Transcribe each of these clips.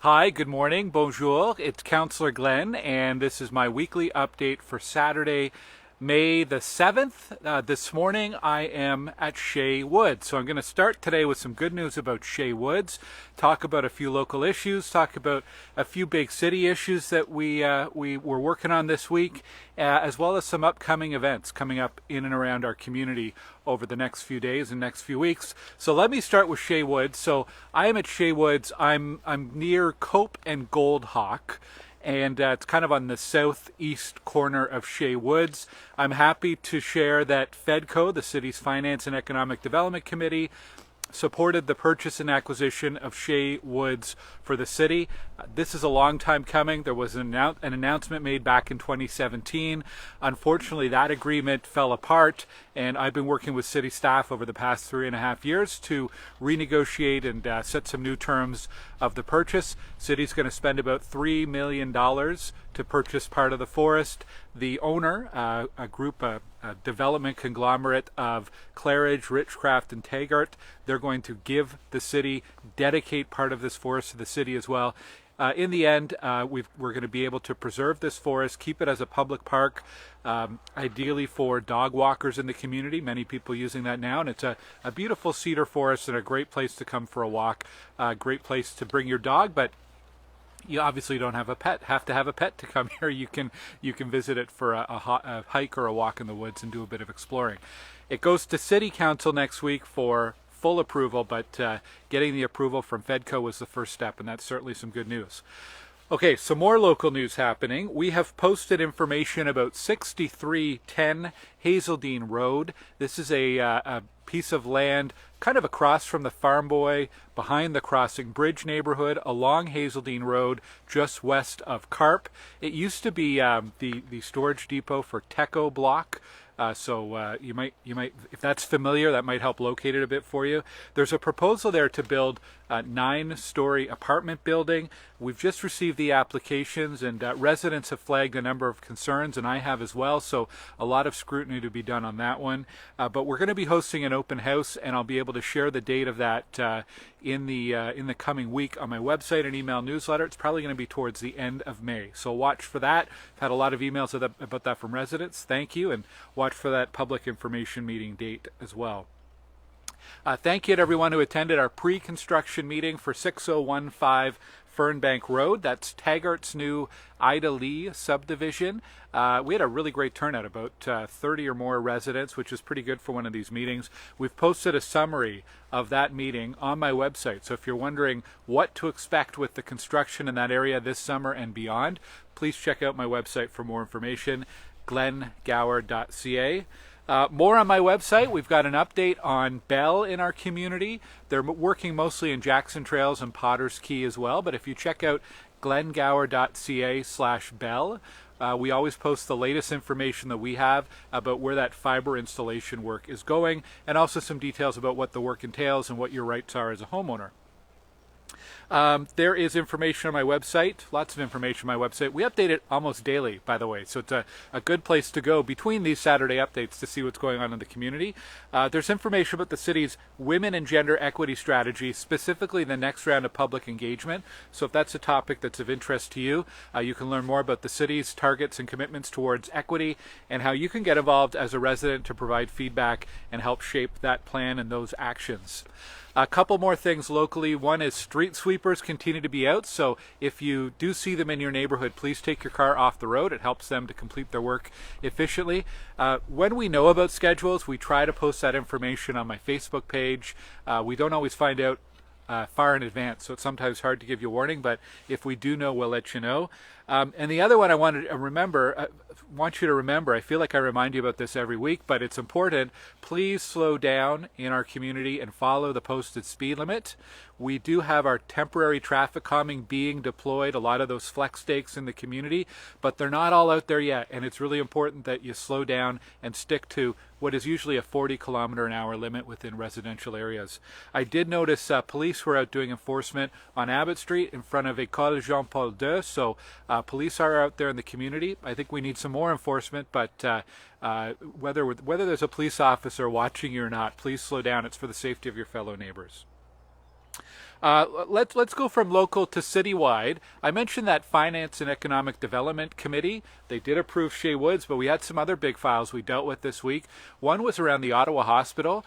Hi, good morning, bonjour. It's Councillor Glen, and this is my weekly update for Saturday, May the 7th. This morning I am at Shea Woods. So I'm going to start today with some good news about Shea Woods, talk about a few local issues, talk about a few big city issues that we were working on this week, as well as some upcoming events coming up in and around our community over the next few days and next few weeks. So let me start with Shea Woods. So I am at Shea Woods. I'm near Cope and Goldhawk, and it's kind of on the southeast corner of Shea Woods. I'm happy to share that FEDCO, the city's Finance and Economic Development Committee, supported the purchase and acquisition of Shea Woods for the city. This is a long time coming. There was an announcement made back in 2017. Unfortunately, that agreement fell apart, and I've been working with city staff over the past 3.5 years to renegotiate and set some new terms of the purchase. City's going to spend about $3 million to purchase part of the forest. The owner, a group, a development conglomerate of Claridge, Richcraft, and Taggart, they're going to give the city, dedicate part of this forest to the city as well. In the end, we're going to be able to preserve this forest, keep it as a public park, ideally for dog walkers in the community. Many people using that now, and it's a beautiful cedar forest and a great place to come for a walk, a great place to bring your dog, but you obviously don't have to have a pet to come here. You can visit it for a hike or a walk in the woods and do a bit of exploring. It goes to City Council next week for full approval, but getting the approval from FEDCO was the first step, and that's certainly some good news. Okay, some more local news happening. We have posted information about 6310 Hazeldean Road. This is a piece of land kind of across from the Farm Boy, behind the Crossing Bridge neighborhood, along Hazeldean Road, just west of Carp. It used to be the storage depot for Teco Block. So you might, if that's familiar, that might help locate it a bit for you. There's a proposal there to build a 9-story apartment building. We've just received the applications, and residents have flagged a number of concerns, and I have as well. So a lot of scrutiny to be done on that one. But we're going to be hosting an open house, and I'll be able to share the date of that in the coming week on my website and email newsletter. It's probably going to be towards the end of May. So watch for that. I've had a lot of emails about that from residents. Thank you, and watch for that public information meeting date as well. Thank you to everyone who attended our pre-construction meeting for 6015 Fernbank Road. That's Taggart's new Ida Lee subdivision. We had a really great turnout, about 30 or more residents, which is pretty good for one of these meetings. We've posted a summary of that meeting on my website. So if you're wondering what to expect with the construction in that area this summer and beyond, please check out my website for more information, glengower.ca. More on my website. We've got an update on Bell in our community. They're working mostly in Jackson Trails and Potter's Key as well, but if you check out glengower.ca/Bell, we always post the latest information that we have about where that fibre installation work is going, and also some details about what the work entails and what your rights are as a homeowner. There is information on my website, lots of information on my website. We update it almost daily, by the way, so it's a good place to go between these Saturday updates to see what's going on in the community. There's information about the city's women and gender equity strategy, specifically the next round of public engagement. So if that's a topic that's of interest to you, you can learn more about the city's targets and commitments towards equity and how you can get involved as a resident to provide feedback and help shape that plan and those actions. A couple more things locally. One is street sweepers continue to be out, so if you do see them in your neighborhood, please take your car off the road. It helps them to complete their work efficiently. When we know about schedules, we try to post that information on my Facebook page. We don't always find out far in advance, so it's sometimes hard to give you a warning, but if we do know, we'll let you know. And the other one I want you to remember, I feel like I remind you about this every week, but it's important. Please slow down in our community and follow the posted speed limit. We do have our temporary traffic calming being deployed, a lot of those flex stakes in the community, but they're not all out there yet, and it's really important that you slow down and stick to what is usually a 40-kilometer-an-hour limit within residential areas. I did notice police were out doing enforcement on Abbott Street in front of École Jean-Paul II, so police are out there in the community. I think we need some more enforcement, but whether there's a police officer watching you or not, please slow down. It's for the safety of your fellow neighbors. Let's go from local to citywide. I mentioned that Finance and Economic Development Committee. They did approve Shea Woods, but we had some other big files we dealt with this week. One was around the Ottawa Hospital.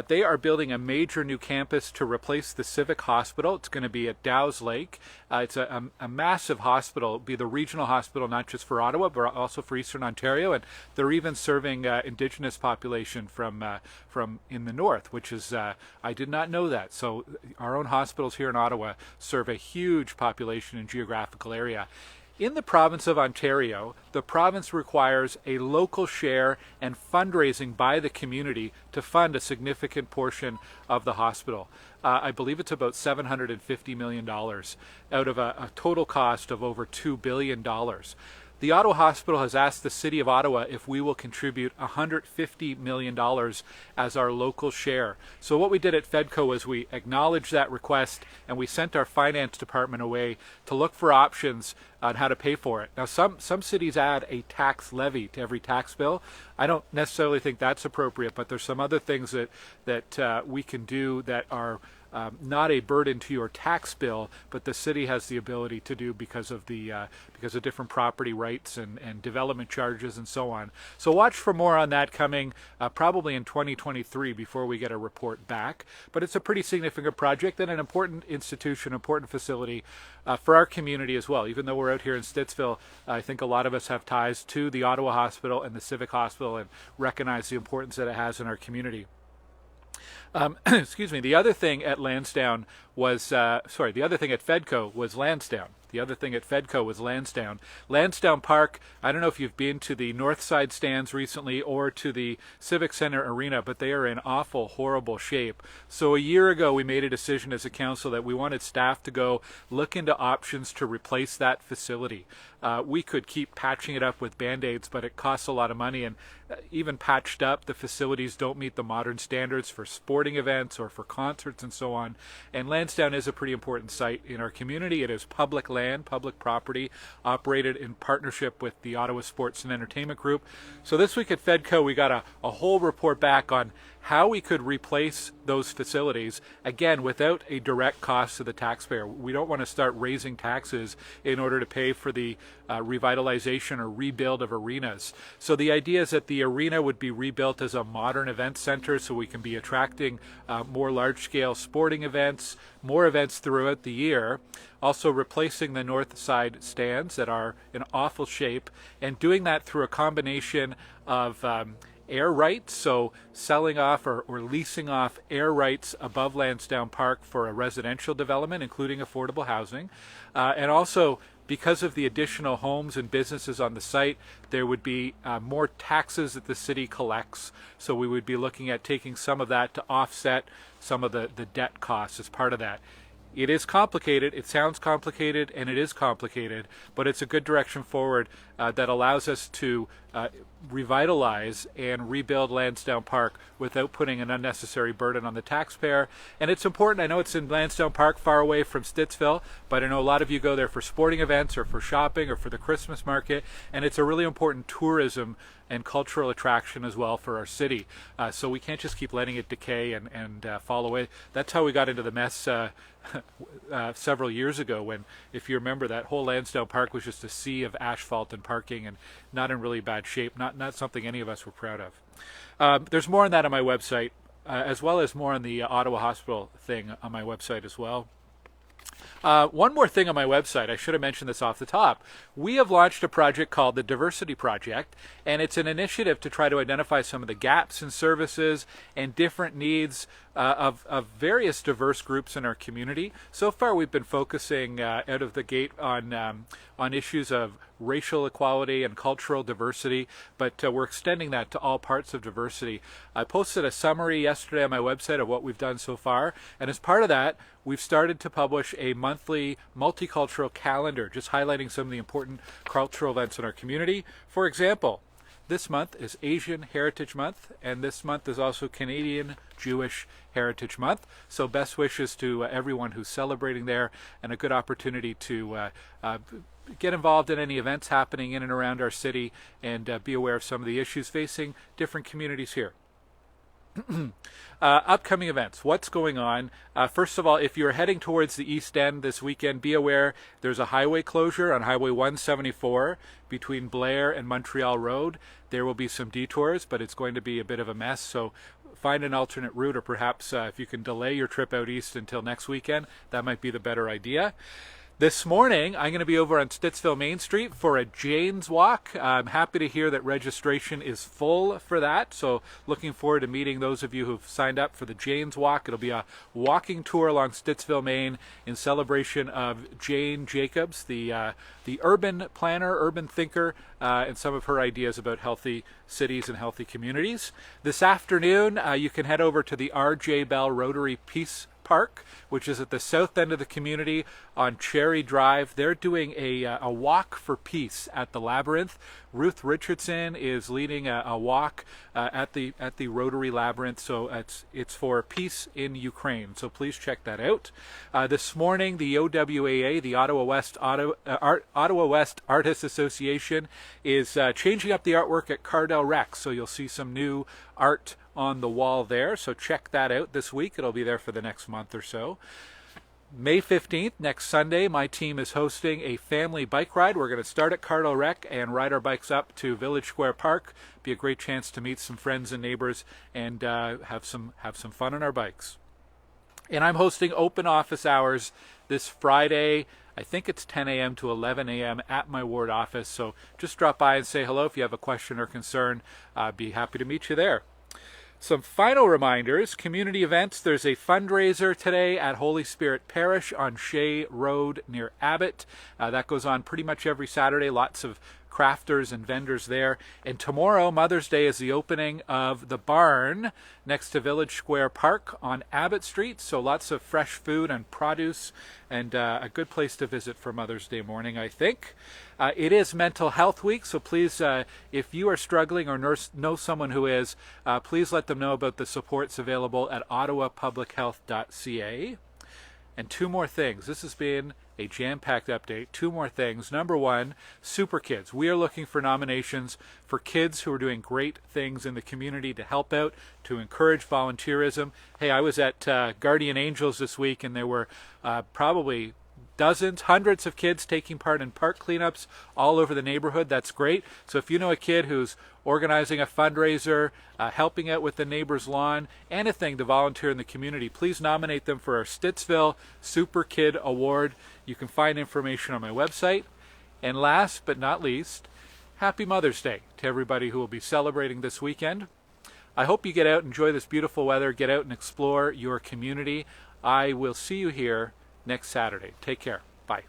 They are building a major new campus to replace the Civic Hospital. It's going to be at Dow's Lake. It's a massive hospital. It'll be the regional hospital, not just for Ottawa, but also for Eastern Ontario. And they're even serving Indigenous population from in the north, which is, I did not know that. So our own hospitals here in Ottawa serve a huge population and geographical area. In the province of Ontario, the province requires a local share and fundraising by the community to fund a significant portion of the hospital. I believe it's about $750 million out of a total cost of over $2 billion. The Ottawa Hospital has asked the City of Ottawa if we will contribute $150 million as our local share. So what we did at FEDCO was we acknowledged that request and we sent our finance department away to look for options on how to pay for it. Now some cities add a tax levy to every tax bill. I don't necessarily think that's appropriate, but there's some other things that we can do that are not a burden to your tax bill, but the city has the ability to do because of different property rights and development charges and so on. So watch for more on that coming probably in 2023 before we get a report back. But it's a pretty significant project and an important institution, important facility for our community as well. Even though we're out here in Stittsville, I think a lot of us have ties to the Ottawa Hospital and the Civic Hospital and recognize the importance that it has in our community. Excuse me. The other thing at Lansdowne was, the other thing at FEDCO was Lansdowne. The other thing at FEDCO was Lansdowne. Lansdowne Park, I don't know if you've been to the north side stands recently or to the Civic Center Arena, but they are in awful, horrible shape. So a year ago, we made a decision as a council that we wanted staff to go look into options to replace that facility. We could keep patching it up with Band-Aids, but it costs a lot of money, and even patched up, the facilities don't meet the modern standards for sporting events or for concerts and so on. And Lansdowne is a pretty important site in our community. It is public land, public property, operated in partnership with the Ottawa Sports and Entertainment Group. So this week at FEDCO, we got a whole report back on how we could replace those facilities, again, without a direct cost to the taxpayer. We don't want to start raising taxes in order to pay for the revitalization or rebuild of arenas. So the idea is that the arena would be rebuilt as a modern event center so we can be attracting more large-scale sporting events, more events throughout the year, also replacing the north side stands that are in awful shape, and doing that through a combination of air rights, so selling off or leasing off air rights above Lansdowne Park for a residential development, including affordable housing. And also, because of the additional homes and businesses on the site, there would be more taxes that the city collects. So we would be looking at taking some of that to offset some of the debt costs as part of that. It is complicated, it sounds complicated, and it is complicated, but it's a good direction forward that allows us to revitalize and rebuild Lansdowne Park without putting an unnecessary burden on the taxpayer. And it's important, I know it's in Lansdowne Park, far away from Stittsville, but I know a lot of you go there for sporting events or for shopping or for the Christmas market, and it's a really important tourism and cultural attraction as well for our city. So we can't just keep letting it decay and fall away. That's how we got into the mess several years ago when, if you remember, that whole Lansdowne Park was just a sea of asphalt and parking and not in really bad shape, not something any of us were proud of. There's more on that on my website, as well as more on the Ottawa Hospital thing on my website as well. One more thing on my website, I should have mentioned this off the top. We have launched a project called the Diversity Project, and it's an initiative to try to identify some of the gaps in services and different needs of various diverse groups in our community. So far, we've been focusing out of the gate on issues of racial equality and cultural diversity, but we're extending that to all parts of diversity. I posted a summary yesterday on my website of what we've done so far, and as part of that, we've started to publish a monthly multicultural calendar, just highlighting some of the important cultural events in our community. For example, this month is Asian Heritage Month, and this month is also Canadian Jewish Heritage Month. So best wishes to everyone who's celebrating there, and a good opportunity to get involved in any events happening in and around our city and be aware of some of the issues facing different communities here. Upcoming events. What's going on? First of all, if you're heading towards the East End this weekend, be aware there's a highway closure on Highway 174 between Blair and Montreal Road. There will be some detours, but it's going to be a bit of a mess, so find an alternate route, or perhaps if you can delay your trip out east until next weekend, that might be the better idea. This morning, I'm going to be over on Stittsville Main Street for a Jane's Walk. I'm happy to hear that registration is full for that, so looking forward to meeting those of you who've signed up for the Jane's Walk. It'll be a walking tour along Stittsville, Maine in celebration of Jane Jacobs, the urban planner, urban thinker, and some of her ideas about healthy cities and healthy communities. This afternoon, you can head over to the R.J. Bell Rotary Peace Park, which is at the south end of the community on Cherry Drive. They're doing a walk for peace at the Labyrinth. Ruth Richardson is leading a walk at the Rotary Labyrinth, so it's for peace in Ukraine. So please check that out. This morning, the OWAA, the Ottawa West Artists Association, is changing up the artwork at Cardell Rec. So you'll see some new art on the wall there, so check that out this week. It'll be there for the next month or so. May 15th, next Sunday, my team is hosting a family bike ride. We're going to start at Cardell Rec and ride our bikes up to Village Square Park. Be a great chance to meet some friends and neighbors and have some fun on our bikes. And I'm hosting open office hours this Friday. I think it's 10 a.m. to 11 a.m. at my ward office, so just drop by and say hello if you have a question or concern. I'd be happy to meet you there. Some final reminders, community events. There's a fundraiser today at Holy Spirit Parish on Shea Road near Abbott. That goes on pretty much every Saturday. Lots of crafters and vendors there. And tomorrow, Mother's Day, is the opening of the barn next to Village Square Park on Abbott Street. So lots of fresh food and produce, and a good place to visit for Mother's Day morning, I think. It is Mental Health Week, so please, if you are struggling or know someone who is, please let them know about the supports available at ottawapublichealth.ca. And two more things. This has been a jam-packed update. Two more things. Number one, Super Kids. We are looking for nominations for kids who are doing great things in the community to help out, to encourage volunteerism. Hey, I was at Guardian Angels this week, and there were probably dozens, hundreds of kids taking part in park cleanups all over the neighborhood. That's great. So if you know a kid who's organizing a fundraiser, helping out with the neighbor's lawn, anything to volunteer in the community, please nominate them for our Stittsville Super Kid Award. You can find information on my website. And last but not least, happy Mother's Day to everybody who will be celebrating this weekend. I hope you get out, enjoy this beautiful weather, get out and explore your community. I will see you here next Saturday. Take care. Bye.